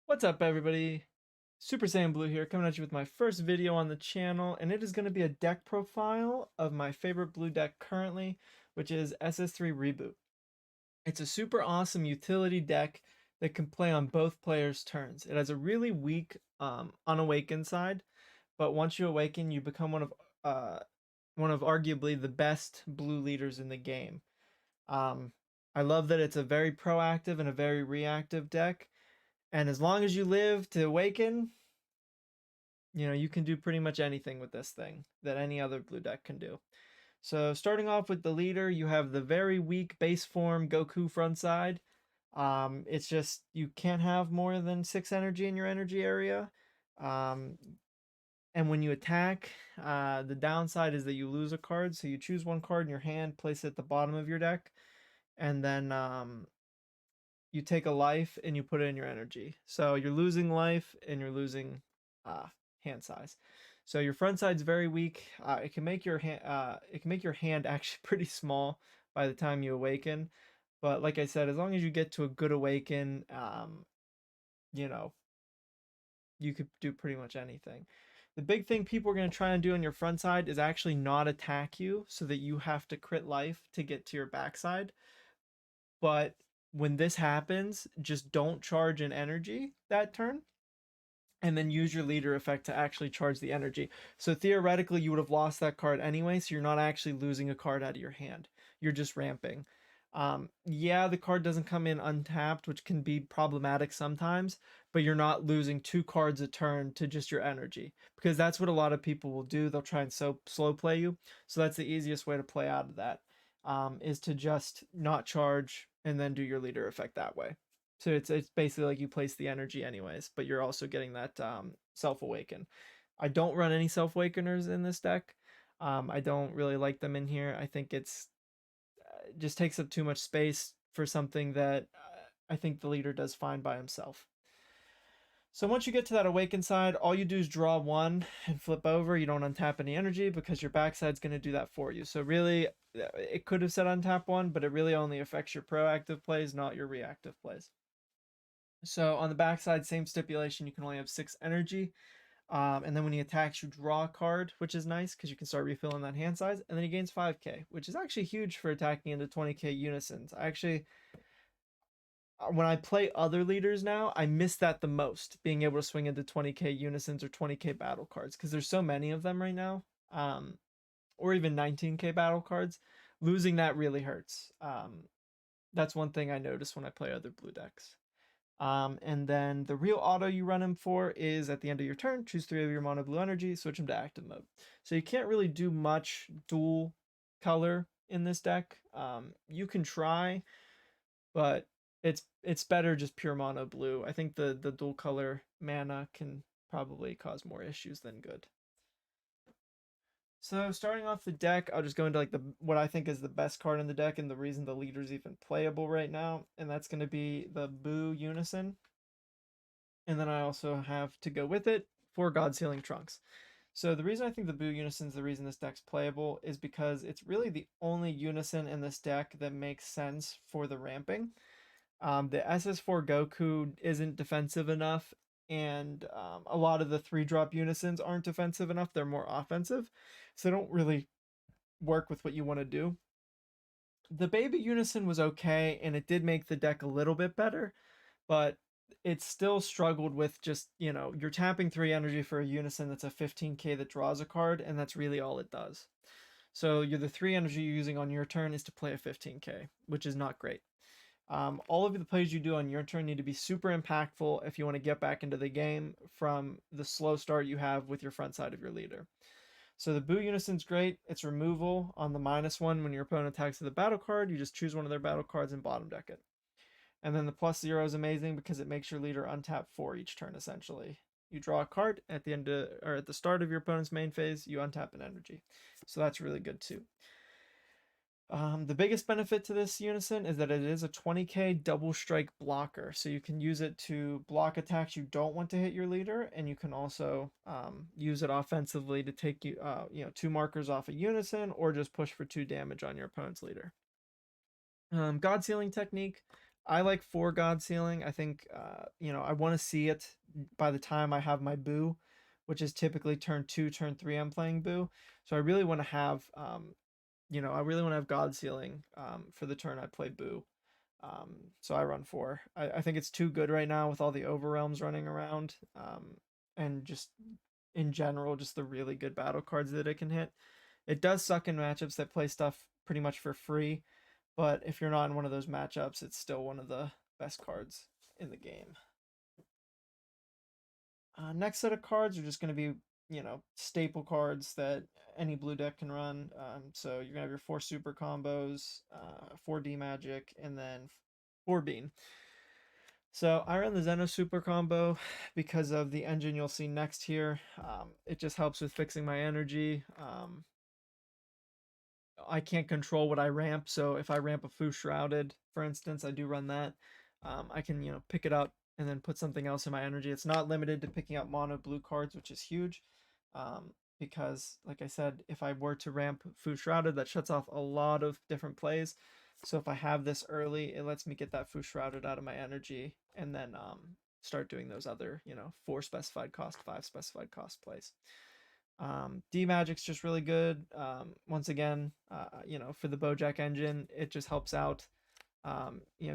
What's up, everybody? Super Saiyan Blue here, coming at you with my first video on the channel, and it is going to be a deck profile of my favorite blue deck currently, which is SS3 Reboot. It's a super awesome utility deck that can play on both players' turns. It has a really weak unawakened side, but once you awaken, you become one of arguably the best blue leaders in the game. Um, I love that it's a very proactive and a very reactive deck. And as long as you live to awaken, you can do pretty much anything with this thing that any other blue deck can do. So starting off with the leader, you have the very weak base form Goku front side. It's just you can't have more than 6 energy in your energy area. Um, and when you attack, the downside is that you lose a card. So you choose one card in your hand, place it at the bottom of your deck, and then you take a life and you put it in your energy. So you're losing life and you're losing uh, hand size. So your front side's very weak. It can make your hand actually pretty small by the time you awaken. But like I said, as long as you get to a good awaken, you know, you could do pretty much anything. The big thing people are going to try and do on your front side is actually not attack you so that you have to crit life to get to your backside. But when this happens, just don't charge an energy that turn and then use your leader effect to actually charge the energy. So theoretically, you would have lost that card anyway, so you're not actually losing a card out of your hand. You're just ramping. Yeah, the card doesn't come in untapped, which can be problematic sometimes, but you're not losing 2 cards a turn to just your energy, because that's what a lot of people will do. They'll try and slow play you. So that's the easiest way to play out of that, is to just not charge and then do your leader effect that way. So it's basically like you place the energy anyways, but you're also getting that self awaken. I don't run any self awakeners in this deck. I don't really like them in here. I think it's just takes up too much space for something that I think the leader does fine by himself. So once you get to that awaken side, all you do is draw one and flip over. You don't untap any energy because your backside's going to do that for you. So really, it could have said untap one, but it really only affects your proactive plays, not your reactive plays. So on the backside, same stipulation, you can only have 6 energy. And then when he attacks, you draw a card, which is nice because you can start refilling that hand size. And then he gains 5k, which is actually huge for attacking into 20k unisons. When I play other leaders now, I miss that the most, being able to swing into 20k unisons or 20k battle cards, because there's so many of them right now, or even 19k battle cards. Losing that really hurts. That's one thing I notice when I play other blue decks. And then the real auto you run him for is at the end of your turn, choose 3 of your mono blue energy, switch him to active mode. So you can't really do much dual color in this deck. You can try, but it's better just pure mono blue. I think the dual color mana can probably cause more issues than good. So starting off the deck, I'll just go into like what I think is the best card in the deck and the reason the leader's even playable right now, and that's going to be the Boo Unison. And then I also have to go with it 4 God's Healing Trunks. So the reason I think the Boo Unison is the reason this deck's playable is because it's really the only Unison in this deck that makes sense for the ramping. The SS4 Goku isn't defensive enough, and a lot of the 3-drop Unisons aren't defensive enough. They're more offensive, so they don't really work with what you want to do. The Baby Unison was okay, and it did make the deck a little bit better, but it still struggled with just, you're tapping 3 energy for a Unison that's a 15k that draws a card, and that's really all it does. So the 3 energy you're using on your turn is to play a 15k, which is not great. All of the plays you do on your turn need to be super impactful if you want to get back into the game from the slow start you have with your front side of your leader. So the Boo Unison's great. It's removal on the -1 when your opponent attacks with a battle card. You just choose one of their battle cards and bottom deck it. And then the +0 is amazing because it makes your leader untap 4 each turn, essentially. You draw a card at the end or at the start of your opponent's main phase, you untap an energy. So that's really good too. The biggest benefit to this Unison is that it is a 20k double strike blocker, so you can use it to block attacks you don't want to hit your leader, and you can also use it offensively to take 2 markers off a Unison, or just push for 2 damage on your opponent's leader. God's Healing technique. I like 4 God Sealing. I think, I want to see it by the time I have my Boo, which is typically turn 2, turn 3, I'm playing Boo. So I really want to have, I really want to have God Sealing for the turn I play Boo. So I run 4. I think it's too good right now with all the Overrealms running around, and just in general, just the really good battle cards that it can hit. It does suck in matchups that play stuff pretty much for free, but if you're not in one of those matchups, it's still one of the best cards in the game. Next set of cards are just going to be, staple cards that any blue deck can run. So you're going to have your 4 super combos, 4D magic, and then 4 bean. So I run the Zeno super combo because of the engine you'll see next here. It just helps with fixing my energy. I can't control what I ramp, so if I ramp a Foo Shrouded, for instance, I do run that. I can, pick it up and then put something else in my energy. It's not limited to picking up mono blue cards, which is huge. Because, like I said, if I were to ramp Foo Shrouded, that shuts off a lot of different plays. So if I have this early, it lets me get that Foo Shrouded out of my energy and then start doing those other, 4 specified cost, 5 specified cost plays. D Magic's just really good. Once again, for the Bojack engine, it just helps out.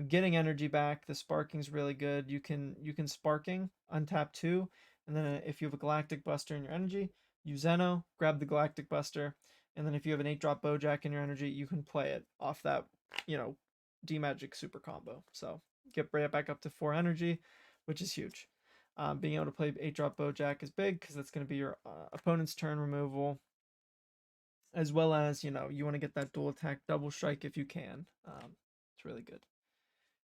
Getting energy back. The sparking's really good. You can sparking untap 2, and then if you have a Galactic Buster in your energy, use Zeno, grab the Galactic Buster, and then if you have an 8-drop Bojack in your energy, you can play it off that D Magic super combo. So get right back up to 4 energy, which is huge. Being able to play 8-drop Bojack is big because that's going to be your opponent's turn removal, as well as, you want to get that dual attack double strike if you can. It's really good.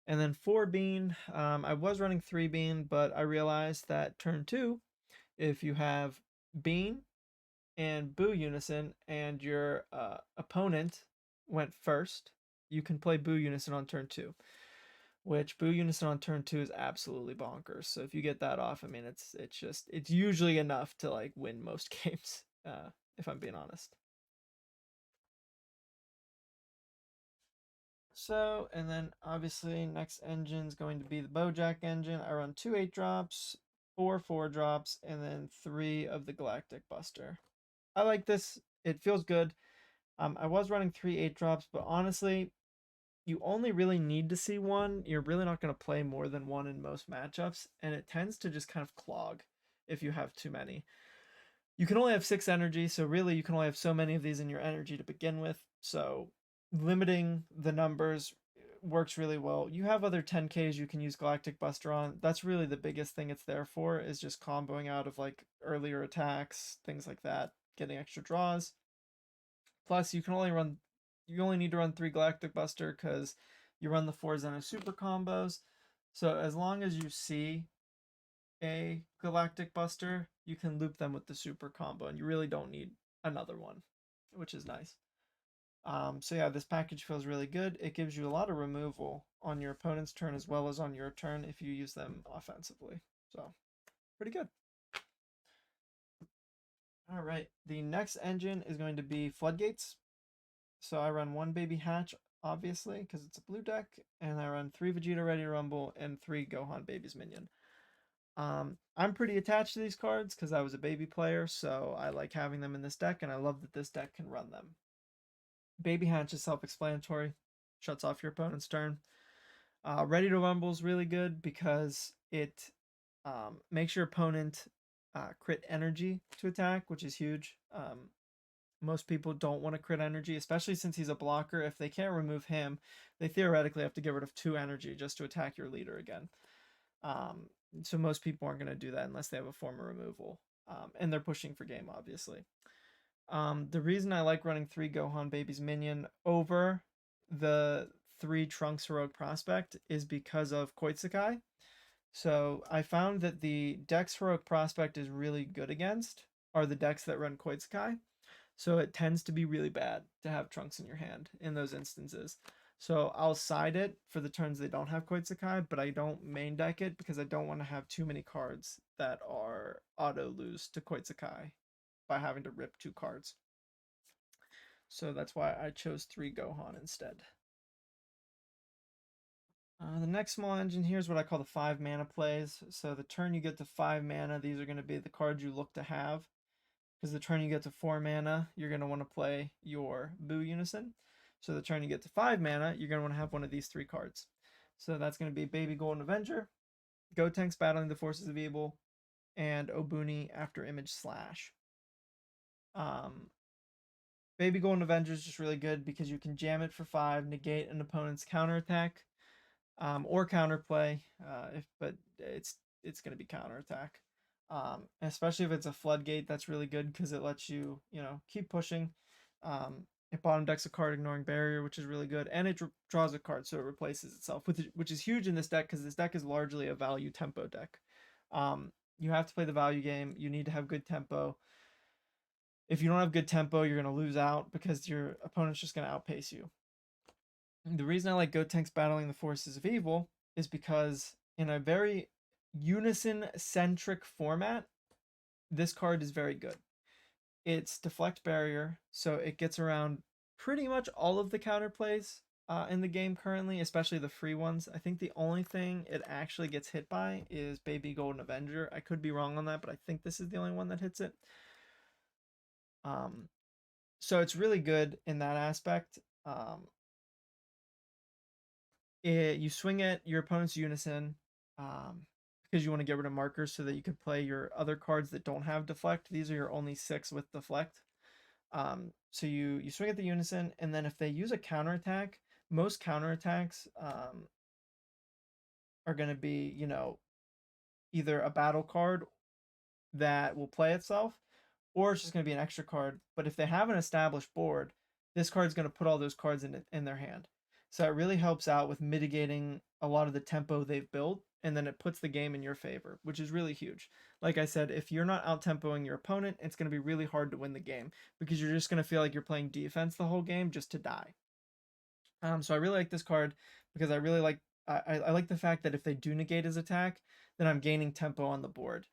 And then 4 bean, I was running 3 bean, but I realized that turn 2, if you have bean and Boo Unison and your opponent went first, you can play Boo Unison on turn 2. Which Boo Unison on turn 2 is absolutely bonkers. So if you get that off, I mean, it's usually enough to like win most games, if I'm being honest. So, and then obviously next engine is going to be the Bojack engine. I run 2 8-drops, 4 4-drops, and then 3 of the Galactic Buster. I like this. It feels good. I was running 3 8-drops, but honestly, you only really need to see one. You're really not going to play more than one in most matchups, and it tends to just kind of clog if you have too many. You can only have 6 energy, so really you can only have so many of these in your energy to begin with. So limiting the numbers works really well. You have other 10Ks you can use Galactic Buster on. That's really the biggest thing it's there for, is just comboing out of like earlier attacks, things like that, getting extra draws. Plus, you only need to run 3 Galactic Buster because you run the 4 Zeno super combos. So as long as you see a Galactic Buster, you can loop them with the super combo, and you really don't need another one, which is nice. So yeah, this package feels really good. It gives you a lot of removal on your opponent's turn as well as on your turn if you use them offensively. So pretty good. All right, the next engine is going to be Floodgates. So I run 1 Baby Hatch, obviously, because it's a blue deck, and I run 3 Vegeta Ready to Rumble and 3 Gohan Babies Minion. I'm pretty attached to these cards because I was a baby player, so I like having them in this deck, and I love that this deck can run them. Baby Hatch is self-explanatory, shuts off your opponent's turn. Ready to Rumble is really good because it makes your opponent crit energy to attack, which is huge. Most people don't want to crit energy, especially since he's a blocker. If they can't remove him, they theoretically have to get rid of 2 energy just to attack your leader again. So most people aren't going to do that unless they have a form of removal. And they're pushing for game, obviously. The reason I like running 3 Gohan Babies Minion over the 3 Trunks Heroic Prospect is because of Koitsukai. So I found that the decks Heroic Prospect is really good against are the decks that run Koitsukai. So it tends to be really bad to have Trunks in your hand in those instances. So I'll side it for the turns they don't have Koitsukai, but I don't main deck it because I don't want to have too many cards that are auto lose to Koitsukai by having to rip 2 cards. So that's why I chose 3 Gohan instead. The next small engine here is what I call the 5 mana plays. So the turn you get to 5 mana, these are going to be the cards you look to have. Because the turn you get to 4 mana, you're going to want to play your Boo Unison. So the turn you get to 5 mana, you're going to want to have one of these 3 cards. So that's going to be Baby Golden Avenger, Gotenks Battling the Forces of Evil, and Obuni After Image Slash. Baby Golden Avenger is just really good because you can jam it for 5, negate an opponent's counterattack, or counterplay. But it's going to be counterattack. Especially if it's a floodgate, that's really good because it lets you keep pushing. It bottom decks a card ignoring barrier, which is really good, and it draws a card, so it replaces itself, which is huge in this deck because this deck is largely a value tempo deck. You have to play the value game. You need to have good tempo. If you don't have good tempo, you're going to lose out because your opponent's just going to outpace you. The reason I like Gotenks Battling the Forces of Evil is because in a very unison-centric format, this card is very good. It's Deflect Barrier, so it gets around pretty much all of the counterplays in the game currently, especially the free ones. I think the only thing it actually gets hit by is Baby Golden Avenger. I could be wrong on that, but I think this is the only one that hits it. So it's really good in that aspect. You swing at your opponent's Unison because you want to get rid of markers so that you can play your other cards that don't have Deflect. These are your only 6 with Deflect. So you swing at the Unison, and then if they use a counterattack, most counterattacks are going to be, either a battle card that will play itself, or it's just going to be an extra card. But if they have an established board, this card is going to put all those cards in their hand. So it really helps out with mitigating a lot of the tempo they've built, and then it puts the game in your favor, which is really huge. Like I said, if you're not out-tempoing your opponent, it's going to be really hard to win the game because you're just going to feel like you're playing defense the whole game just to die. So I really like this card because I really like I like the fact that if they do negate his attack, then I'm gaining tempo on the board.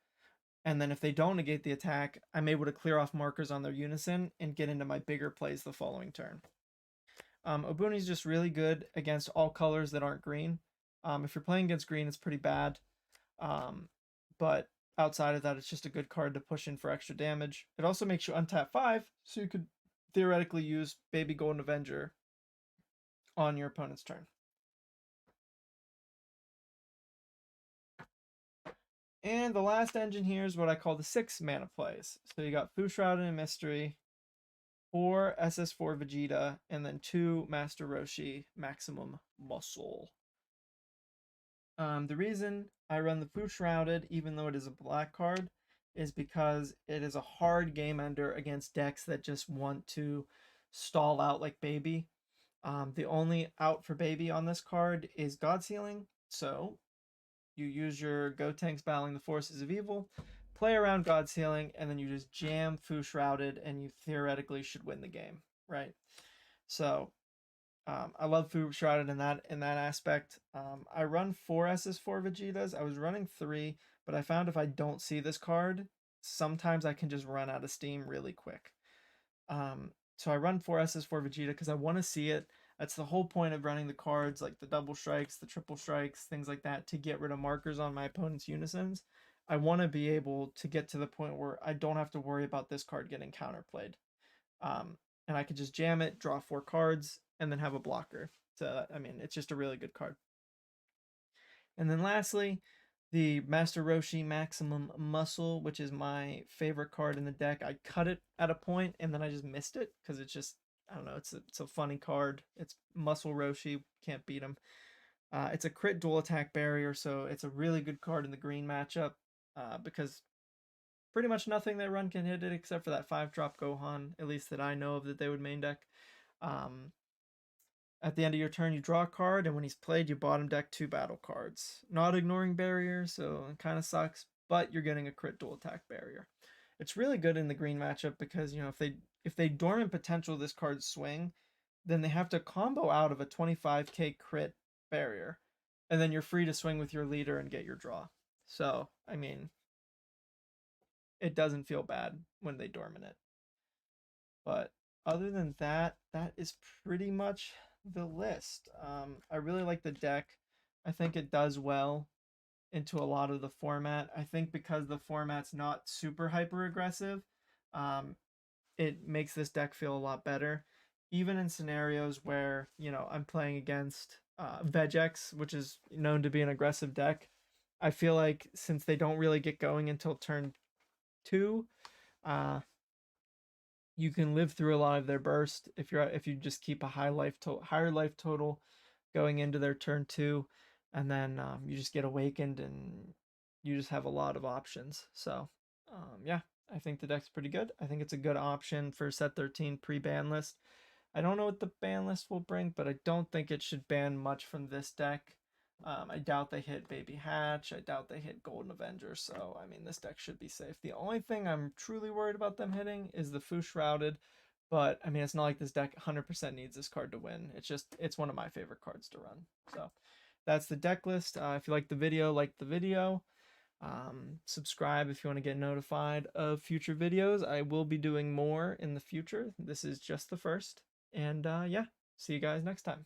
And then if they don't negate the attack, I'm able to clear off markers on their Unison and get into my bigger plays the following turn. Obuni's just really good against all colors that aren't green. If you're playing against green, it's pretty bad. But outside of that, it's just a good card to push in for extra damage. It also makes you untap 5, so you could theoretically use Baby Golden Avenger on your opponent's turn. And the last engine here is what I call the 6 mana plays. So you got Fu Shrouded in Mystery, 4 SS3 Vegeta, and then 2 Master Roshi Maximum Muscle. The reason I run the Fu Shrouded, even though it is a black card, is because it is a hard game ender against decks that just want to stall out like Baby. The only out for Baby on this card is God Sealing, so you use your Gotenks Battling the Forces of Evil, play around God Sealing, and then you just jam Fu Shrouded, and you theoretically should win the game, right? So I love Fu Shrouded in that aspect. I run 4 SS3 Vegetas. I was running 3, but I found if I don't see this card, sometimes I can just run out of steam really quick. So I run 4 SS3 Vegeta because I want to see it. That's the whole point of running the cards, like the double strikes, the triple strikes, things like that, to get rid of markers on my opponent's Unisons. I want to be able to get to the point where I don't have to worry about this card getting counterplayed. And I could just jam it, draw 4 cards, and then have a blocker. So, I mean, it's just a really good card. And then lastly, the Master Roshi Maximum Muscle, which is my favorite card in the deck. I cut it at a point, and then I just missed it because it's just, I don't know, it's a funny card. It's Muscle Roshi, can't beat him. It's a crit dual attack barrier, so it's a really good card in the green matchup because pretty much nothing they run can hit it except for that 5-drop Gohan, at least that I know of that they would main deck. At the end of your turn, you draw a card, and when he's played, you bottom deck 2 battle cards. Not ignoring barrier, so it kind of sucks, but you're getting a crit dual attack barrier. It's really good in the green matchup because, if they dormant potential this card's swing, then they have to combo out of a 25k crit barrier, and then you're free to swing with your leader and get your draw. So, I mean, it doesn't feel bad when they dormant it. But other than that, that is pretty much the list. I really like the deck. I think it does well into a lot of the format. I think because the format's not super hyper aggressive, um, it makes this deck feel a lot better. Even in scenarios where, I'm playing against Vegex, which is known to be an aggressive deck, I feel like since they don't really get going until turn 2, uh, you can live through a lot of their burst if you just keep a higher life total going into their turn 2, and then you just get awakened and you just have a lot of options. So yeah, I think the deck's pretty good. I think it's a good option for set 13 pre-ban list. I don't know what the ban list will bring, but I don't think it should ban much from this deck. I doubt they hit Baby Hatch. I doubt they hit Golden Avenger. So, I mean, this deck should be safe. The only thing I'm truly worried about them hitting is the Fu Shrouded. But, I mean, it's not like this deck 100% needs this card to win. It's one of my favorite cards to run. So, that's the deck list. If you like the video, like the video. Subscribe if you want to get notified of future videos. I will be doing more in the future. This is just the first. And yeah, see you guys next time.